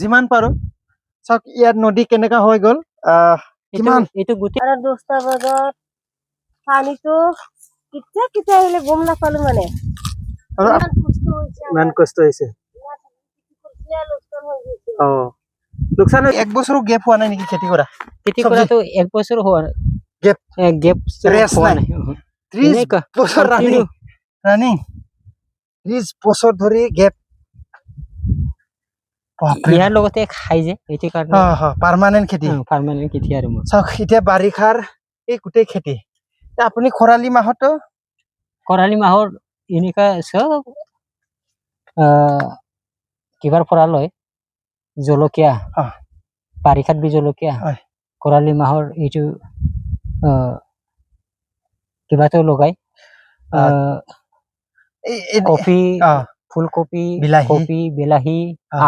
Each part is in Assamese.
যিমান পাৰো চাওক ইয়াত নদী কেনেকা হৈ গ'ল কিমান এইটো গোটেই 10টা বজাত পানীটো কেতিয়া কেতিয়া আহিলে গম নাপালো মানে ইমান কষ্ট হৈছে লোকচান এক বছৰো গেপ হোৱা নাই নেকি খেতি কৰাটো এক বছৰ হোৱা গেপ হোৱা নাই 30 বছৰ ৰানিং 30 বছৰ ধৰি গেপ ইয়াৰ লগতে খাই যে এইটো কাৰণে পাৰ্মানেন্ট খেতি আৰু চাওক এতিয়া বাৰিষাৰ এই গোটেই খেতি আপুনি খৰালি মাহৰ এনেকা চব কিবাৰ পৰা লয় জলকীয়া বাৰিষাত বি জলকীয়া খৰালি মাহৰ এইটো কিবাটো লগাই কফি ফুলকপি কপি বিলাহী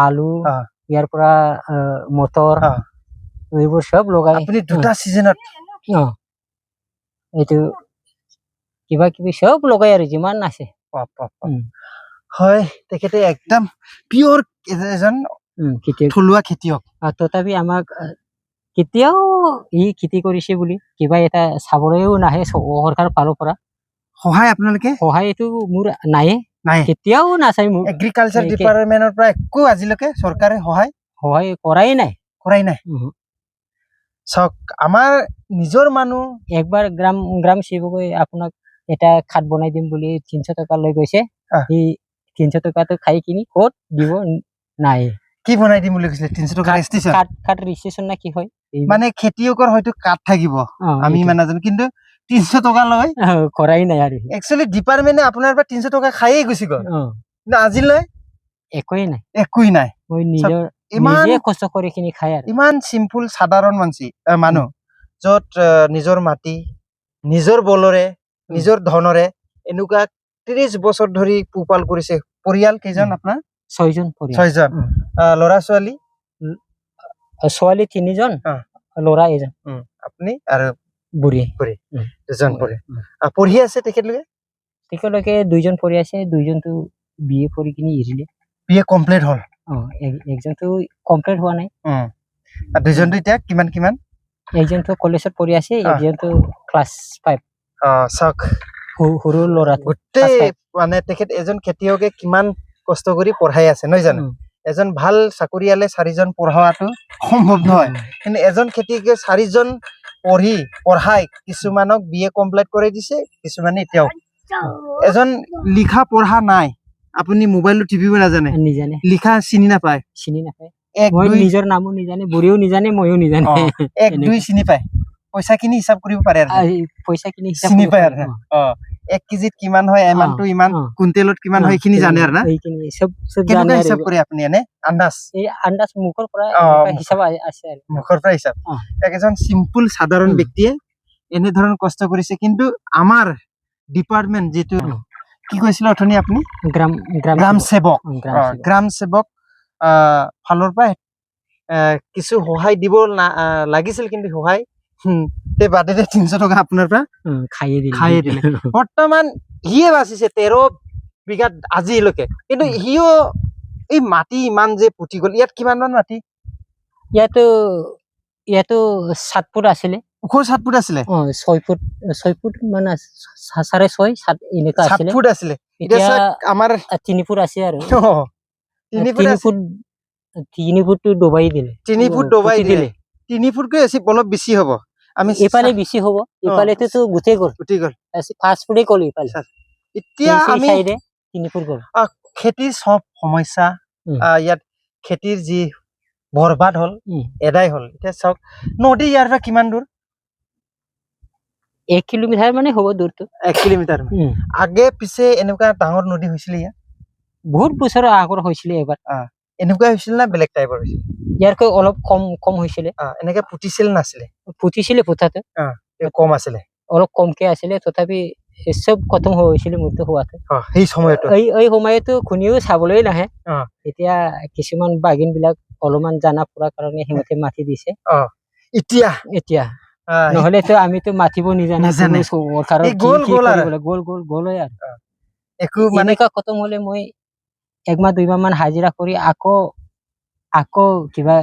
আলু ইয়াৰ পৰা মটৰ এইবোৰ সব লগাই আপুনি দুটা সিজনত এইটো কিবা কিবি সব লগাই আৰু যিমান আছে হয় তেখেতে একদম পিওৰ এজন থলুৱা খেতিয়ক তথাপি আমাক কেতিয়াও ই খেতি কৰিছে বুলি কিবা এটা চাবলৈও নাহে চৰকাৰ ফালৰ পৰা সহায় আপোনালোকে সহায় এইটো মোৰ নাই কেতিয়াও নাচাই মোৰ এগ্ৰিকালচাৰ ডিপাৰ্টমেন্টৰ পৰা একো আজিলৈকে চৰকাৰে সহায় কৰাই নাই চাওক আমাৰ নিজৰ মানুহ একবাৰ গ্ৰাম সেৱকে আপোনাক এটা খাট বনাই দিম বুলি 300 টকা লৈ গৈছে এই 300 টকাটো খাই কিনি ক'ত দিব নাই কি বনাই দিম বুলি কৈছিলে 300 টকা ৰেজিষ্ট্ৰেচন কাট ৰেজিষ্ট্ৰেচন না কি হয় মানে খেতিয়কৰ হয়তো কাট থাকিব আমি মানে জানো কিন্তু 300 টকা লৈ কৰাই নাই আৰু একচুয়ালি ডিপাৰ্টমেন্টে আপোনাৰ পৰা 300 টকা খাইয়ে গুছি গ'ল কিন্তু আজিলৈ একোই নাই মই নিজে কষ্ট কৰি কিনি খাই আৰু ইমান সিম্পল সাধাৰণ মানুহ যত নিজৰ মাটি নিজৰ বলৰে নিজৰ ধনৰে এনেকুৱা 30 বছৰ ধৰি পোপাল কৰিছে পৰিয়াল কেইজন আপোনাৰ 6 জন ল'ৰা ছোৱালী 3 জন ল'ৰা এজন আপুনি আৰু বুঢ়ী দুজন পঢ়ি আছে তেখেতলোকে 2 জন পঢ়ি আছে 2 জনটো বিএ পঢ়ি কিনি এৰিলে বিএ কমপ্লিট হল একজনটো কমপ্লিট হোৱা নাই আৰু দুজনটো এতিয়া কিমান একজনটো কলেজত পঢ়ি আছে একজনটো ক্লাছ 5 চাওক সৰু ল'ৰা গোটেই মানে তেখেত এজন খেতিয়কে কিমান কষ্ট কৰি পঢ়াই আছে নহয় জানো এজন ভাল চাকৰিয়ালে 4 জন পঢ়াৱাটো সম্ভৱ নহয় কিন্তু এজন খেতিয়কে 4 জন পঢ়াই কিছুমানক বিএ কমপ্লিট কৰি দিছে কিছুমানে এতিয়াও এজন লিখা পঢ়া নাই আপুনি মোবাইলটো টিপিব নাজানে লিখা চিনি নাপায় মই নিজৰ নামো নিজানে বুঢ়ীও নিজানে মইও নিজানে 1 2 চিনি পায় পইচা কিনি হিসাব কৰিব পাৰে আৰু পইচা কিনি হিসাব চিনি পায় আৰু 1 কেজিত কিমান হয় এমানটো ইমান কুইন্টেলত কিমান হয় খিনি জানে আৰু না এইখিনি সব জানে হিসাব কৰে আপুনি এনে আন্দাজ মুখৰ পৰা হিসাব আছে আৰু মুখৰ পৰা হিসাব একজন সিম্পল সাধাৰণ ব্যক্তিয়ে এনে ধৰণৰ কষ্ট কৰিছে কিন্তু আমাৰ ডিপাৰ্টমেন্ট যেটো কি কৈছিল অথনি আপুনি গ্ৰাম সেৱক ফালৰ পৰা কিছু সহায় দিব লাগিছিল কিন্তু সহায় তে বাদে 300 টকা আপোনাৰ পৰা খাইয়ে দিলে বৰ্তমান হিয়ে বাচিছে 13 বিঘাত আজিলৈকে কিন্তু হিও এই মাটি ইমান যে পুতি গল ইয়াত কিমান মান মাটি ইয়াতো 7 ফুট আছিলে 7 ফুট আছিলে 6 ফুট মানে 6.5 7 এনেকা আছিলে 7 ফুট আছিলে এতিয়া আমাৰ 3 ফুট আছে আৰু 3 ফুট ডবাই দিলে 3 ফুট ডবাই দিলে 3 ফুট কৈ আছে অলপ বেছি হ'ব আমি এপালে বেছি হ'ব এপালেতে তো গুটে গল 5 ফুটে কল এপালে এতিয়া আমি 3 ফুট গল খেতিৰ সব সমস্যা ইয়াত খেতিৰ যি বৰবাদ হল এদাই হল এতিয়া সব নদী ইয়াৰ পৰা কিমান দূৰ 1 কিলোমিটাৰ মানে হ'ব দূৰটো 1 কিলোমিটাৰ আগে পিছে এনেকুৱা ডাঙৰ নদী হৈছিল ইয়াত বহুত বছৰ আগৰ হৈছিল এবাৰ এনেকুৱা হৈছিল না বেলেগ টাইপৰ হৈছিল ইয়াৰকৈ অলপ কম হৈছিল এনেকে পুতিছিল পুতাতে কম আছিলে অলপ কমকে আছিলে তথাপি সব খতম হৈছিল মৃত্যু হোৱাতে এই সময়ত এই সময়তো খুনিও চাবলৈ নাহে এতিয়া কিছুমান বাগিন বিলাক অলপমান জানা পুৰা কাৰণে হিমতে মাটি দিছে এতিয়া নহলেতো আমিতো মাতিব নিজানে চৰকাৰৰ গল আৰু একো মানে খতম হলে মই 1 মাহ 2 মাহ মান হাজিৰা কৰি আকৌ আকৌ কিবা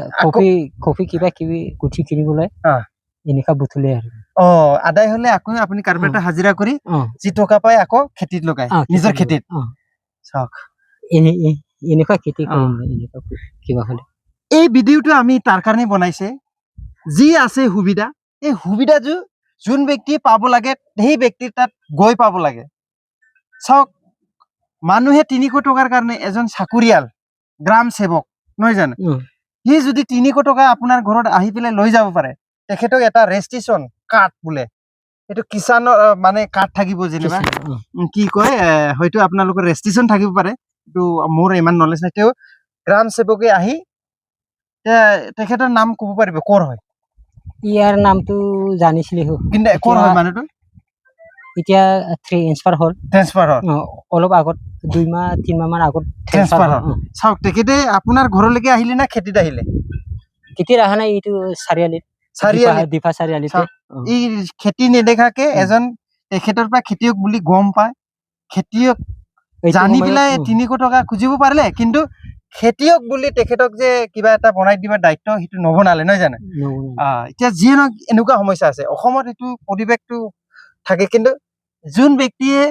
কফি কিবা কিবি গুঠি কিনিবলৈ এনেকুৱা বুটলে আৰু আদায় হলে আকৌ আপুনি কাৰ্পেণ্টাৰ হাজিৰা কৰি যি টকা পায় আকৌ খেতিত লগায় নিজৰ খেতিত চাওক এনেকুৱা খেতি কৰিম এনেকুৱা কিবা হলে এই ভিডিঅ'টো আমি তাৰ কাৰণে বনাইছে যি আছে সুবিধা এই সুবিধাটো যোন ব্যক্তি পাব লাগে সেই ব্যক্তিৰ তাত গৈ পাব লাগে চাওক মানুহে 300 টকাৰ কাৰণে এজন চাকৰিয়াল গ্ৰাম সেৱক নহয় জানো সি যদি 300 টকা আপোনাৰ ঘৰত আহি পেলাই লৈ যাব পাৰে তেখেতক এটা ৰেজিষ্ট্ৰেচন কাৰ্ড বোলে এটো কিষানৰ মানে কাৰ্ড থাকিব যেনিবা কি কয় হয়তো আপোনালোকৰ ৰেজিষ্ট্ৰেচন থাকিব পাৰে এটো মোৰ ইমান নলেজ নাই তেও গ্ৰাম সেৱকে আহি তেখেতৰ নাম ক'ব পাৰিব কৰ হয় ইয়াৰ নামটো জানিছিলি কিন্তু কৰ হয় মানুহটো এতিয়া ট্ৰান্সফাৰ হ'ল অলপ আগত 2 মাহ 3 মাহ মান আগত ট্ৰান্সফাৰ হ'ল চাওক তেখেতে আপোনাৰ ঘৰলৈকে আহিলে না খেতিত আহিলে খেতিত অহা নাই এইটো চাৰিআলিত ডিফা চাৰিআলিতে এই খেতি নেদেখাকে এজন তেখেতৰ পৰা খেতিয়ক বুলি গম পায় খেতিয়ক জানি পেলাই 300 টকা খুজিব পাৰিলে কিন্তু খেতিয়ক বুলি তেখেতক যে কিবা এটা বনাই দিবা দায়িত্ব হিটো নবনালে নহয় জানো এতিয়া যিনো এনেকুৱা সমস্যা আছে অসমত এটো পৰিবেশটো থাকে কিন্তু যোন ব্যক্তিয়ে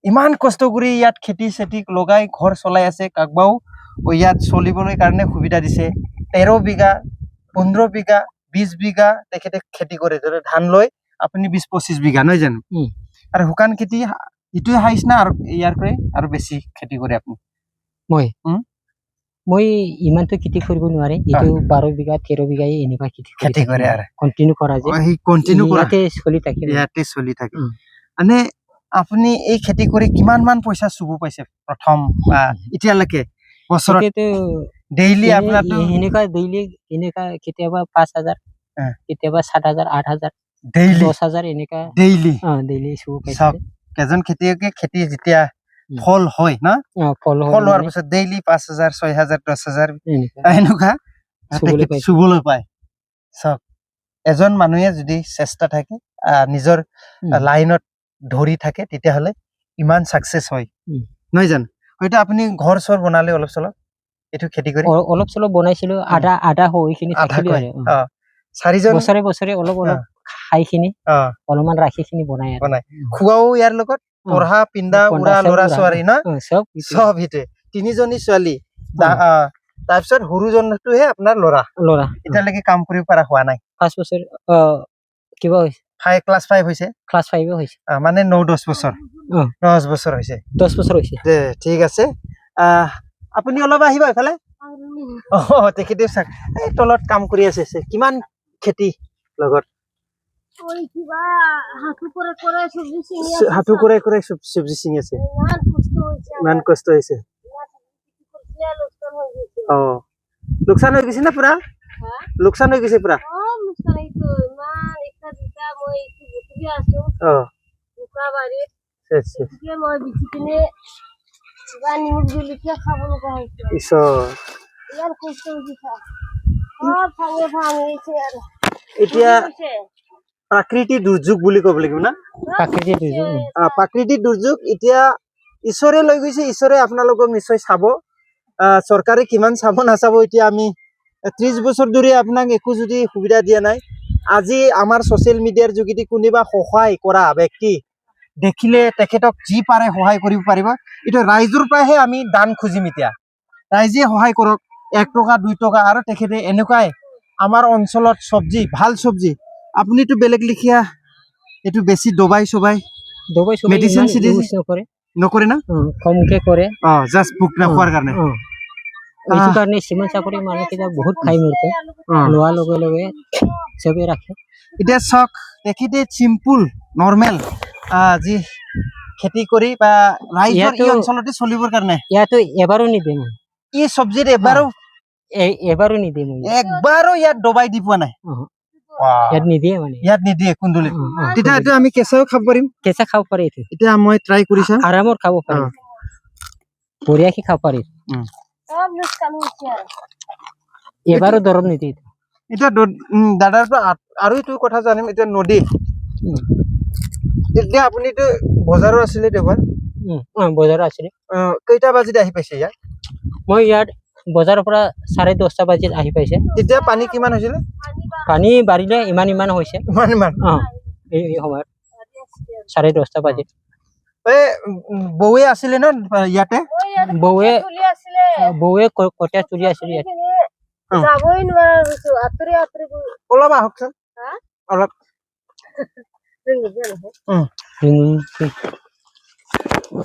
ইমান কষ্ট কৰি ইয়াত খেতি সেতি লগাই ঘৰ চলাই আছে কাকবাও ইয়াত চলিবলৈ কাৰণে সুবিধা দিছে 13 বিঘা 15 বিঘা 20 বিঘা তেখেতে খেতি কৰে ধৰে ধান লৈ আপুনি 20-25 বিঘা নহয় জানো আৰু হুকান খেতি ইটো হাইছ না আৰু ইয়াৰ কৰে আৰু বেছি খেতি কৰে আপুনি মই ইমানটো খেতি কৰিব নোৱাৰে ইটো 12 বিঘা 13 বিঘা এনেকুৱা খেতি কৰে আৰু কন্টিনিউ কৰা যে কন্টিনিউ কৰাতে ইয়াতে চলি থাকে মানে আপুনি এই খেতি কৰি কিমান মান পইচা চুব পাইছে প্ৰথম এতিয়ালৈকে বছৰত ডেইলি আপোনাৰটো এনেকা কেতিয়াবা 5000 কেতিয়াবা 7000 8000 ডেইলি 10000 এনেকা ডেইলি চুব পাইছে কেজন খেতিয়কে খেতি যেতিয়া ফল হয় না ফল হোৱাৰ পিছত ডেইলি 5000 6000 10000 এনেকুৱা চুবলৈ পায় চাওক এজন মানুহে যদি চেষ্টা থাকে নিজৰ লাইনত ধৰি থাকে তেতিয়া হলে ইমান সাকসেস হয় নহয় জানো হয়তো আপুনি ঘৰ চৰ বনালে অলপ চলপ এটো খেতি কৰি অলপ চলপ বনাইছিলো আধা হৈখিনি থাকিলে আৰু চাৰিজন বছৰে অলপ খাইখিনি অলপমান ৰাখিখিনি বনাই খুৱাও ইয়াৰ লগত পঢ়া পিন্ধা উৰা লৰা ছোৱালী না সব হিতে তিনিজনী ছোৱালী তাৰপিছত সৰুজনটোহে আপোনাৰ লৰা এতিয়ালৈকে কাম কৰিব পৰা হোৱা নাই 5 বছৰ কিবা হৈছে ক্লাস 5 হৈছে ক্লাস 5 হৈছে মানে 9-10 বছৰ 10 বছৰ হৈছে 10 বছৰ হৈছে ঠিক আছে আপুনি অলপ আহিব এফালে তেখেতে এই তলত কাম কৰি আছে কিমান খেতি লগত হাতু কৰে সবজি চিঙি আছে ইমান কষ্ট হৈছে লোকসান হৈ গৈছে না পুৰা লোকসান হৈ গৈছে পুৰা এতিয়া প্ৰাকৃতিক দুৰ্যোগ বুলি ক'ব লাগিব না প্ৰাকৃতিক দুৰ্যোগ এতিয়া ঈশ্বৰে লৈ গৈছে ঈশ্বৰে আপোনালোকক নিশ্চয় চাব চৰকাৰে কিমান চাব নাচাব এতিয়া আমি 30 বছৰ ধৰি আপোনাক একো যদি সুবিধা দিয়া নাই আজি আমাৰ সোশ্যাল মিডিয়াৰ যোগেদি কোনোবা সহায় কৰা ব্যক্তি দেখিলে তেখেতক যি পাৰে সহায় কৰিব পাৰিব এটা ৰাইজৰ পৰাহে আমি দান খুজিম এতিয়া ৰাইজে সহায় কৰক 1 টকা 2 টকা আৰু তেখেতে এনেকুৱাই আমাৰ অঞ্চলত সবজি ভাল সবজি আপুনিটো বেলেগ লিখিয়া এটো বেছি দবাই সবাই মেডিসিন নকৰে না কমকে কৰে জাস্ট বুক না খোৱাৰ কাৰণে এইটো কাৰণে সিমান চাকৰি মানুহ কিটা বহুত খাই মৰতে লোৱা লগে লগে সবে ৰাখে এটা সক দেখিতে সিম্পল নৰমাল যি খেতি কৰি বা ৰাইজৰ এই অঞ্চলতে চলিবৰ কাৰণে ইয়াতো এবাৰো নিদে মই এই সবজিৰ এবাৰো নিদে মই একবাৰো ইয়াত দবাই দি পোৱা নাই ইয়াত নিদিয়ে মানে ইয়াত নিদিয়ে কুন্দুলি তেতিয়া এটা আমি কেঁচাও খাব পাৰিম কেঁচা খাব পাৰি এতিয়া মই ট্ৰাই কৰিছা আৰামত খাব পাৰি বঢ়িয়া কি খাব পাৰি এবাৰো দৰব নিদিয়ে এটা দাদাৰ পৰা আৰু এইটো কথা জানিম এটা নদী এতিয়া আপুনিটো বজাৰৰ আছিলে দেবাৰ বজাৰৰ আছিলে কেইটা বাজিত আহি পাইছে ইয়াত মই ইয়াত বজাৰৰ পৰা 10:30 বাজিত আহি পাইছে। তেতিয়া পানী কিমান হৈছিলে? পানী বাঢ়িলে ইমান হৈছে। ইমান এই সময়ত 10:30 বাজিত বৌৱে আছিলে ন ইয়াতে? বৌৱে কঠীয়া তুলি আছিল ইয়াত। যাবই নোৱাৰা হৈছো, আঁতৰি আঁতৰি অলপ আহকচোন অলপ।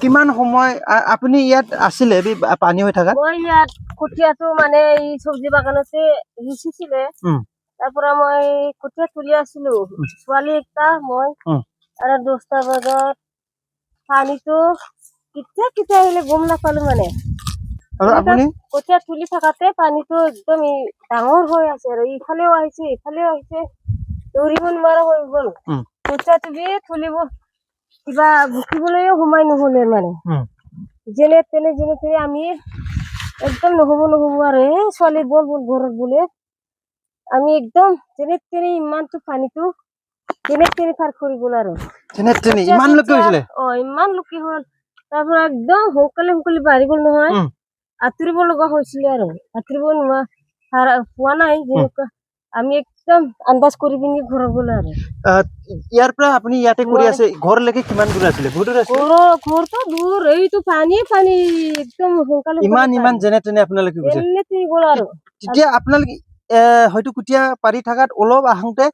কিমান সময় আপুনি ইয়াত আছিলে পানী হৈ থাকাত? মই ইয়াত কঠীয়াটো মানে এই চব্জি বাগানতে সিঁচিছিলে, তাৰ পৰা মই কঠীয়া তুলি আছিলো, ছোৱালী একটা মই আৰু 10টা বজাত পানীটো কেতিয়া আহিলে গম নাপালো মানে। আৰু আপুনি কঠীয়া তুলি থাকাতে পানীটো একদম ডাঙৰ হৈ আছে আৰু ইফালেও আহিছে ইফালেও আহিছে, দৌৰিব নোৱাৰা হৈ গল। কঠীয়া তুলিব কিবা গুঠিবলৈও সময় নহলে মানে। যেনে তেনে আমি একদম নহব আৰু ছোৱালী বল ঘৰত বোলে আমি একদম যেনে তেনে ইমানটো পানীটো যেনে তেনে পাৰ কৰি গল আৰু ইমান লোক হৈছিলে। ইমান লোকি হল, তাৰ পৰা একদম সোনকালে বাঢ়ি গল নহয়, আঁতৰিব লগা হৈছিলে আৰু আঁতৰিব পোৱা নাই। যেনেকুৱা আমি একদম আন্দাজ কৰি পিনি ঘৰত গলো আৰু ইয়াৰ পৰা আপুনি ইয়াতে কৰি আছে, ঘৰলৈকে কিমান দূৰ আছিলে? ঘৰটো দূৰ, এইটো পানী একদম সোনকালে ইমান যেনে তেনে আপোনালোকে গৈছে। গল আৰু তেতিয়া আপোনালোকে হয়তো কঠীয়া পাৰি থাকাত অলপ আহোঁতে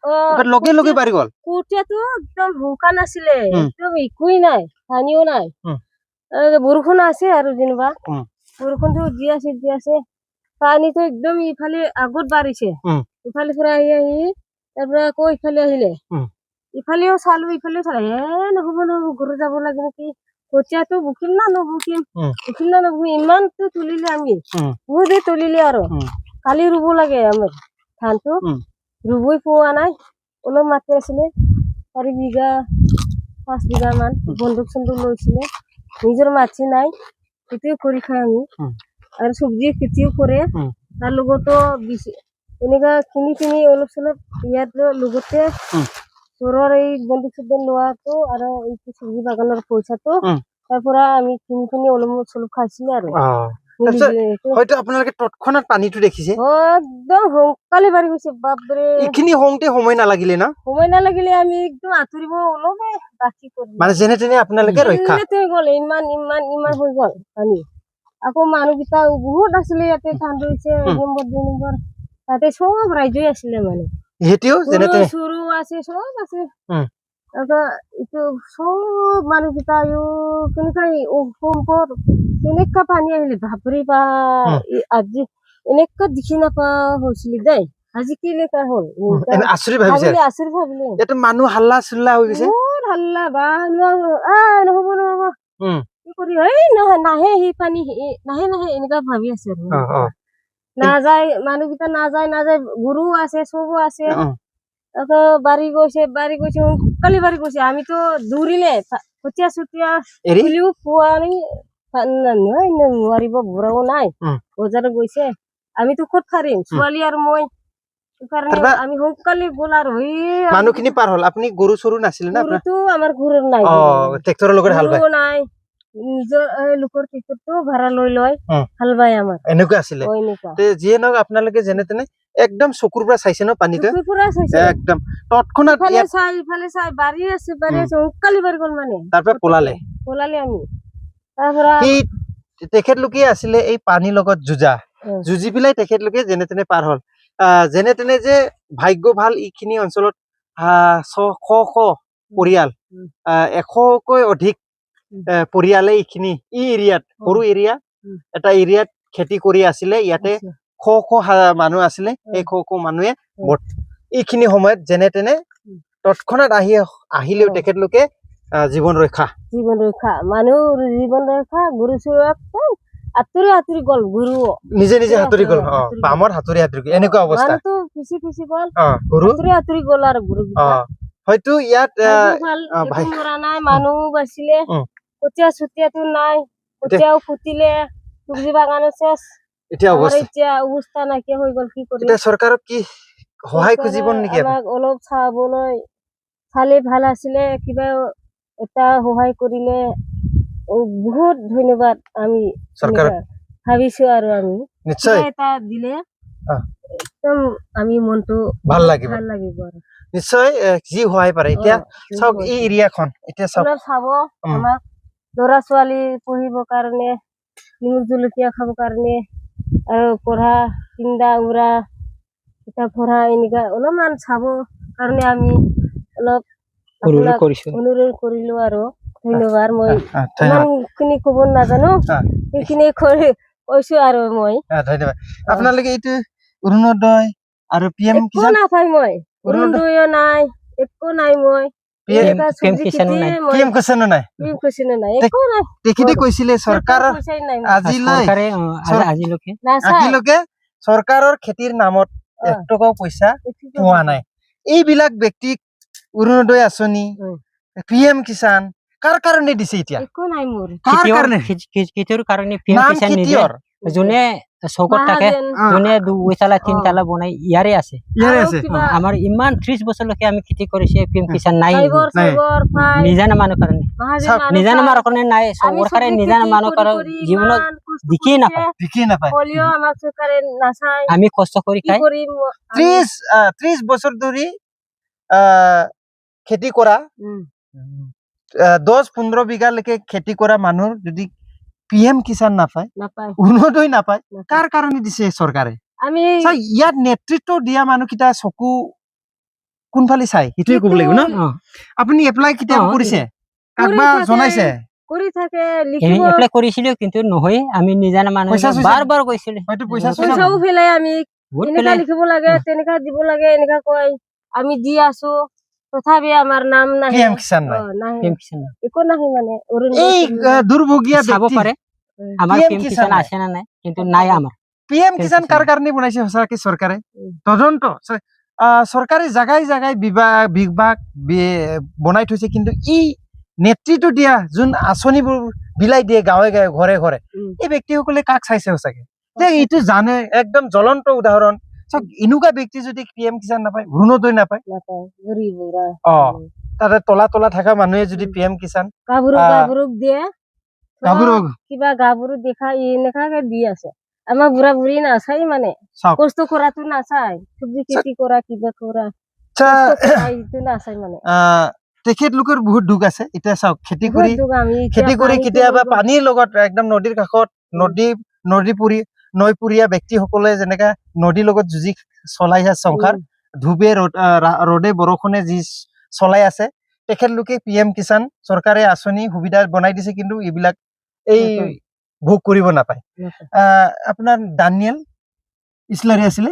লগে লগে বাঢ়ি গল। কঠীয়াটো একদম শুকান আছিলে, একদম একোৱেই নাই, পানীও নাই, বৰষুণ আছে আৰু যেনিবা বৰষুণটো দি আছে পানীটো একদম ইফালে আগত বাঢ়িছে, ইফালে পৰা আহি তাৰ পৰা আকৌ ইফালে আহিলে, ইফালেও চালো ইফালেও চালো, নহব ঘৰত যাব লাগে নেকি, কঠীয়াটো বুকিম না নবুকিম, ইমানটো তুলিলে আমি বহুত তুলিলে আৰু কালি ৰুব লাগে আমাৰ ধানটো, ৰুবই পোৱা নাই। অলপ মাটি আছিলে 4 বিঘা 5 বিঘা মান, বন্দুক চন্দুক লৈছিলে, নিজৰ মাটি নাই, খেতিও কৰি খাই আমি আৰু চব্জি খেতিও কৰে, তাৰ লগতো এনেকা কিনি অলপ চলপ ইয়াত লগতে ঘৰৰ এই বন্দুক চন্দুক লোৱাটো আৰু এইটো চব্জি বাগানৰ পইচাটো তাৰ পৰা আমি কিনি অলপ চলপ খাইছিলো আৰু হয়তো আপোনালোকে তৎক্ষণাত পানীটো দেখিছে, একদম সোনকালে বাঢ়ি গৈছে। বাপৰে, এইখিনি হওঁতে সময় নালাগিলে না? সময় নালাগিলে, আমি একদম আঁতৰিব অলপে বাকী কৰিলো মানে যেনে তেনে আপোনালোকে ৰক্ষা গল, ইমান হৈ গল পানী। আকৌ মানুহকেইটা বহুত আছিলে ইয়াতে, ধান ৰুইছে 1 নম্বৰ 2 নম্বৰ, তাতে সব ৰাইজে আছিলে মানে, সৰু আছে সব আছে। এইটো সব মানুহকেইটা কেনেকা পানী আহিলে বাপৰে বা, আজি এনেকা দেখি নাপা হৈছিলে দেই, আজি কেনেকা হল আচৰিত ভাবিলে, মানুহ হাল্লা চিল্লা হৈ গৈছে, হাল্লা বা নহব কি কৰি নাহে সি পানী নাহে এনেকা ভাবি আছে আৰু নাযায়, মানুহকেইটা নাযায়, গৰু আছে চবো আছে, আকৌ বাঢ়ি গৈছে সোনকালে বাঢ়ি গৈছে। আমিতো দৌৰিলে কঠীয়া চুতীয়া তুলিও পোৱা নোৱাৰিব, বুঢ়াও নাই, বজাৰত গৈছে, আমিতো ক'ত পাৰিম, ছোৱালী আৰু মই, সেইকাৰণে আমি সোনকালে গল আৰু মানুহখিনি পাৰ হল। আপুনি গৰু চৰু নাছিলে না? গৰুটো আমাৰ ঘৰত নাই, ট্ৰেক্টৰৰ লগত হাল বায় নাই, নিজৰ লোকৰ ট্ৰেক্টৰটো ভাড়া লৈ হাল বায় আমাৰ, এনেকুৱা আছিলে। যিয়ে নহওক আপোনালোকে যেনে তেনে একদম চকুৰ পৰা চাইছে ন পানীটো, একদম তৎক্ষণাত ইফালে চাই বাঢ়ি আছে সোনকালে বাঢ়ি গল মানে, তাৰ পৰা পলালে আমি। তাৰ পৰা তেখেতলোকে আছিলে এই পানীৰ লগত যুঁজি পেলাই তেখেতলোকে যেনে তেনে পাৰ হল। যেনে তেনে যে ভাগ্য ভাল, এইখিনি অঞ্চলত শ পৰিয়াল, 100কৈ অধিক পৰিয়ালে এই এৰিয়াত, সৰু এৰিয়া এটা এৰিয়াত খেতি কৰি আছিলে। ইয়াতে শ মানুহ আছিলে, সেই শ মানুহে এইখিনি সময়ত যেনে তেনে তৎক্ষণাত আহিলেও তেখেতলোকে জীৱন ৰক্ষা মানুহ জীবন ৰক্ষা, গৰু চৰু আঁতৰি গল, গৰু নিজে সাঁতুৰি গল, পামত সাঁতুৰি এনেকুৱা অৱস্থা, পিছি গল, আঁতৰি গল আৰু গৰু হয়তো ইয়াত মৰা নাই, মানুহ বাচিলে, কঠীয়া চুতীয়াটো নাই, কঠীয়াও ফুটিলে, চব্জি বাগানো চেচ, এতিয়া অৱস্থা নাইকিয়া হৈ গল। কি কৰিম, চৰকাৰক কি সহায় খুজিব নেকি? অলপ চালে ভাল আছিলে, কিবা এটা সহায় কৰিলে বহুত ধন্যবাদ আমি ভাবিছো আৰু আমি নিশ্চয় কিবা এটা দিলে অ। একদম আমি মনটো ভাল লাগিব ভাল লাগিব আৰু নিশ্চয় যি সহায় পাৰে এতিয়া অ, চাওক যি এই এৰিয়াখন এতিয়া চাওক অলপ চাব উম। আমাৰ ল'ৰা ছোৱালী পঢ়িবৰ কাৰণে নিমখ জলকীয়া খাবৰ কাৰণে আৰু পঢ়া চিন্তা উৰা কিতাপ পঢ়া এনেকা অলপমান চাব কাৰণে আমি অলপ অনুৰোধ আপোনাক কৰিছো অনুৰোধ কৰিলো আৰু ধন্যবাদ মই ধন্যবাদ ইমানখিনি ক'ব নাজানো সেইখিনি কৈছো আৰু মই ধন্যবাদ আপোনালোকে এইটো অৰুণোদয় আৰু PM একো কিষাণ নাপাই মই অৰুণোদয় নাই একো নাই মই এনেকা PM চব্জি কিষাণো খেতিয়ে নাই। মই PM কিষাণো নাই PM কিষাণো নাই একো নাই তেখেতে কৈছিলে চৰকাৰৰ পইচাই নাই আজিলৈ চৰকাৰে চৰ- আজিলৈকে নাচাই আজিলৈকে চৰকাৰৰ খেতিৰ নামত অ। 1 টকাও পইচা একোটো পোৱা নাই এইবিলাক ব্যক্তিক অৰুণোদয় আঁচনি উম। PM কিষাণ কাৰ কাৰণে দিছে এতিয়া একো নাই মোৰ কাৰ কাৰণে খেতিৰ কাৰণে PM নাম কিষাণ নিজে খেতিয়ৰ যোনে চকত থাকে মাহাজন যোনে 2 তালা 3 তালা বনাই ইয়াৰে আছে ইয়াৰে আৰু আছে কিবা আমাৰ ইমান 30 বছৰলৈকে আমি খেতি কৰিছে PM কিষাণ নাই ফাইবৰ নাই। চাইবৰ পাই নিজানা মানুহ কাৰণে মাহাজন চাওক, মানুহ নিজানা পাই। মানুহ কাৰণে নাই আমি চৰকাৰে চব্জি নিজানা খেতি মানুহ কৰি কাৰণে কৰি জীৱনত ইমান কষ্ট দিকেই কৰিছে, নাপায় ঠিকেই নাপায় হ'লেও আমাক চৰকাৰে নাচায় আমি কষ্ট কৰি কি খাই কৰিম আমি? 30 বছৰ ধৰি আহ, খেতি কৰা উম, 10-15 বিঘালৈকে খেতি কৰা মানুহ যদি PM কিষাণ নাপায় নাপায় অৰুণোদয় নাপায় নাপায়। কাৰ কাৰণে দিছে চৰকাৰে আমি চাই ইয়াত নেতৃত্ব দিয়া মানুহকেইটা চকু কোনফালে চাই সেইটোৱে ক'ব লাগিব ন অ আপুনি এপ্লাই কেতিয়াবা অ, কৰিছে কৰি কাকবা থাকে। জনাইছে কৰি থাকে লিখিব এপ্লাই কৰিছিলো কিন্তু নহয় আমি নিজানা মানুহ পইচা চইচা- বাৰ বাৰ গৈছিলো হয়তো পইচা চইচা পইচাও পেলাই আমি বহুত এনেকা পেলাই লিখিব লাগে তেনেকা দিব লাগে এনেকা কয় আমি দি আছো তথাপি আমাৰ নাম নাহে PM কিষাণ নাই নাহে PM কিষাণ নাই। একো নাহে মানে এই দুৰ্ভগীয়া চাব ব্যক্তি পাৰে আমাৰ PM PM কিষাণ কিষাণ নাই। আছে না নাই কিন্তু নাই আমাৰ PM কিষাণ কিষাণ কাৰ নাই। কাৰণে বনাইছে সঁচাকে চৰকাৰে উম। তদন্ত চৰকাৰে জাগাই জাগাই বিভাগ বনাই থৈছে কিন্তু ই নেতৃত্ব দিয়া যোন আঁচনিবোৰ বিলাই দিয়ে গাঁৱে গাঁৱে ঘৰে ঘৰে উম। এই ব্যক্তিসকলে কাক চাইছে সঁচাকে যে এইটো জানে একদম জ্বলন্ত উদাহৰণ চাওক এনেকুৱা ব্যক্তি যদি PM কিষাণ নাপায় অৰুণোদয় নাপায় নাপায় গৰীব বুঢ়া অ তাতে তলা তলা থকা মানুহে যদি PM কিষাণ গাভৰু আহ, গাভৰুক দিয়ে গাভৰু কিবা গাভৰু দেখা এনেকাকে দি আছে আমাৰ বুঢ়া বুঢ়ী নাচাই মানে চাওক কষ্ট কৰাটো নাচায় চব্জি খেতি কৰা কিবা কৰা আচ্ছা, কষ্ট কৰা এইটো নাচায় মানে তেখেতলোকৰ বহুত দুখ আছে এতিয়া চাওক খেতি কৰি বহুত দুখ আমি এতিয়া খেতি কৰি পানীটো কেতিয়াবা লৈ গ'ল। পানীৰ লগত একদম নদীৰ কাষত নৈপুৰীয়া ব্যক্তিসকলে যেনেকা নদীৰ লগত যুঁজি চলাই আছে সংসাৰ ধূপে ৰ'দে বৰষুণে যি চলাই আছে তেখেতলোকে PM কিষাণ চৰকাৰে আঁচনি সুবিধা বনাই দিছে কিন্তু এইবিলাক এই নাপায়। ভোগ কৰিব নাপায় নাপায়। আপোনাৰ দানিয়েল ইছলাৰী আছিলে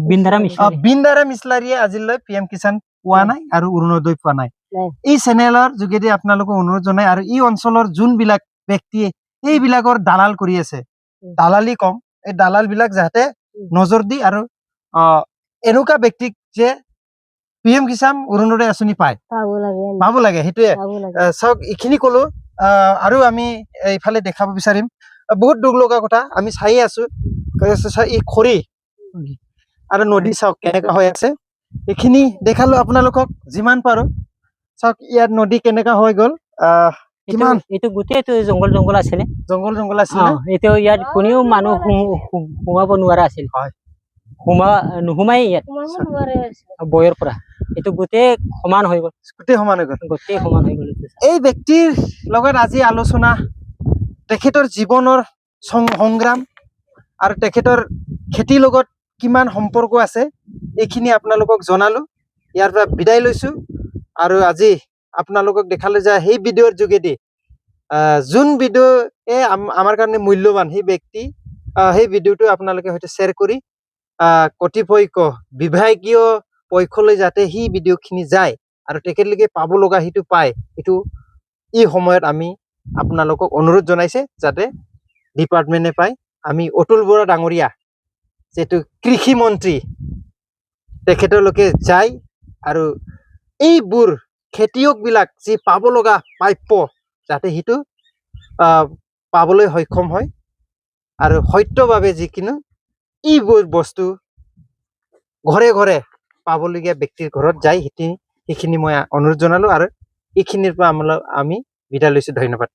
বিন্দাৰাম বিন্দাৰাম ইছলাৰীয়ে আজিলৈ PM কিষাণ পোৱা নাই আৰু অৰুণোদয় পোৱা নাই নাই। এই চেনেলৰ যোগেদি আপোনালোকক অনুৰোধ জনাই আৰু এই অঞ্চলৰ যোনবিলাক ব্যক্তিয়ে এইবিলাকৰ দালাল কৰি আছে দালালি কম এই দালাল বিলাক যাতে নজৰ দি আৰু এনেকুৱা ব্যক্তিক যে PM কিষাণ অৰুণোদয় আঁচনি পায় পাব লাগে পাব লাগে সেইটোৱে পাব লাগে চাওক এইখিনি কলো আৰু আমি এইফালে দেখাব বিচাৰিম বহুত দুখ লগা কথা আমি চাই আছো এই খৰি আৰু নদী চাওক কেনেকা হৈ আছে এইখিনি দেখালো আপোনালোকক যিমান পাৰো চাওক ইয়াত নদী কেনেকা হৈ গল কিমান এইটো গোটেইটো জংগল জংগল আছিলে জংগল আছিলে এইটো ইয়াত কোনেও মানুহ সোমাব নোৱাৰা আছিল হয়। নোসোমাই ইয়াত সোমাব নোৱাৰে বয়ৰ পৰা এইটো গোটেই সমান হৈ গল গোটেই সমান হৈ গল গোটেই সমান হৈ গল এইটো। এই ব্যক্তিৰ লগত আজি আলোচনা তেখেতৰ জীৱনৰ সংগ্ৰাম আৰু তেখেতৰ খেতিৰ লগত কিমান সম্পৰ্ক আছে এইখিনি আপোনালোকক জনালো ইয়াৰ পৰা বিদায় লৈছো আৰু আজি আপোনালোকক দেখালো যে সেই ভিডিঅ'ৰ যোগেদি যোন ভিডিঅ'য়ে আমাৰ কাৰণে মূল্যৱান সেই ব্যক্তি সেই ভিডিঅ'টো আপোনালোকে হয়তো শ্বেয়াৰ কৰি কৰ্তৃপক্ষ বিভাগীয় পক্ষলৈ যাতে সেই ভিডিঅ'খিনি যায় আৰু তেখেতলোকে পাব লগা সেইটো পায় সেইটো এই সময়ত আমি আপোনালোকক অনুৰোধ জনাইছে যাতে ডিপাৰ্টমেণ্টে পায় আমি অতুল বৰা ডাঙৰীয়া যিটো কৃষি মন্ত্ৰী তেখেতলোকে যায় আৰু এইবোৰ খেতিয়ক বিলাক যি পাব লগা প্ৰাপ্য যাতে সেইটো পাবলৈ সক্ষম হয় আৰু সত্যভাৱে যিকোনো এইবোৰ বস্তু ঘৰে ঘৰে পাবলগীয়া ব্যক্তিৰ ঘৰত যাই সেইখিনি মই অনুৰোধ জনালো আৰু এইখিনিৰ পৰা আমি বিদায় লৈছো ধন্যবাদ।